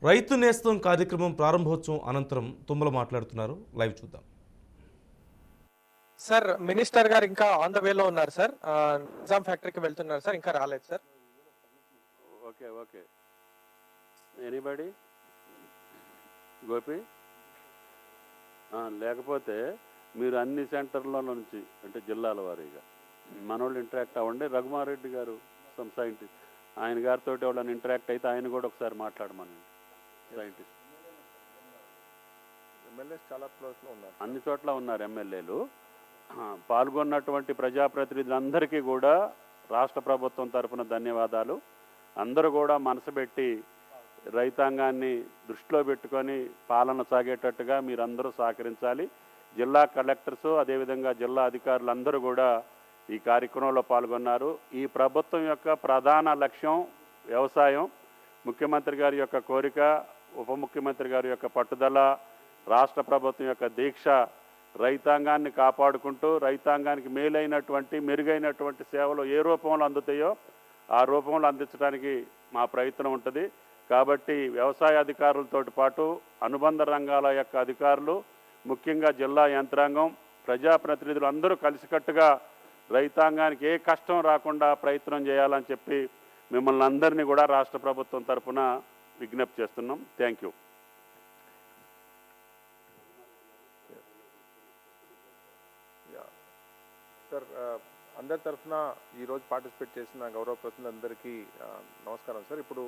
రైతు నేస్తం కార్యక్రమం ప్రారంభోత్సవం అనంతరం తుమ్మల మాట్లాడుతున్నారు. లైవ్ చూద్దాం. సార్, మినిస్టర్ గారు ఇంకా ఆన్ ద వేలో ఉన్నారు సార్. నిజాం ఫ్యాక్టరీకి వెళ్తున్నారు సార్, ఇంకా రాలేదు sir. Okay okay anybody Gopi లేకపోతే మీరు అన్ని సెంటర్ల నుంచి అంటే జిల్లాల వారీగా మనోళ్ళు ఇంటరాక్ట్ అవ్వండి. రఘుమారెడ్డి గారు సమ్ సైంటిస్ట్, ఆయన గారితో వాళ్ళని ఇంటరాక్ట్ అయితే ఆయన కూడా ఒకసారి మాట్లాడమనండి. సైంటిస్ట్ ఎమ్మెల్యేస్ చాలా క్లోజ్లో ఉన్నారు, అన్ని చోట్ల ఉన్నారు ఎమ్మెల్యేలు. పాల్గొన్నటువంటి ప్రజాప్రతినిధులందరికీ కూడా రాష్ట్ర ప్రభుత్వం తరఫున ధన్యవాదాలు. అందరూ కూడా మనసు పెట్టి రైతాంగాన్ని దృష్టిలో పెట్టుకొని పాలన సాగేటట్టుగా మీరందరూ సహకరించాలి. జిల్లా కలెక్టర్సు అదేవిధంగా జిల్లా అధికారులందరూ కూడా ఈ కార్యక్రమంలో పాల్గొన్నారు. ఈ ప్రభుత్వం యొక్క ప్రధాన లక్ష్యం వ్యవసాయం. ముఖ్యమంత్రి గారి యొక్క కోరిక, ఉప ముఖ్యమంత్రి గారి యొక్క పట్టుదల, రాష్ట్ర ప్రభుత్వం యొక్క దీక్ష రైతాంగాన్ని కాపాడుకుంటూ రైతాంగానికి మేలైనటువంటి మెరుగైనటువంటి సేవలు ఏ రూపంలో అందుతాయో ఆ రూపంలో అందించడానికి మా ప్రయత్నం ఉంటుంది. కాబట్టి వ్యవసాయ అధికారులతో పాటు అనుబంధ రంగాల యొక్క అధికారులు, ముఖ్యంగా జిల్లా యంత్రాంగం, ప్రజాప్రతినిధులు అందరూ కలిసికట్టుగా రైతాంగానికి ఏ కష్టం రాకుండా ప్రయత్నం చేయాలని చెప్పి మిమ్మల్ని అందరినీ కూడా రాష్ట్ర ప్రభుత్వం తరఫున విజ్ఞప్తి చేస్తున్నాం. Thank you. సార్. అందరి తరఫున ఈరోజు పార్టిసిపేట్ చేసిన గౌరవ ప్రతినిధులందరికీ నమస్కారం సార్. ఇప్పుడు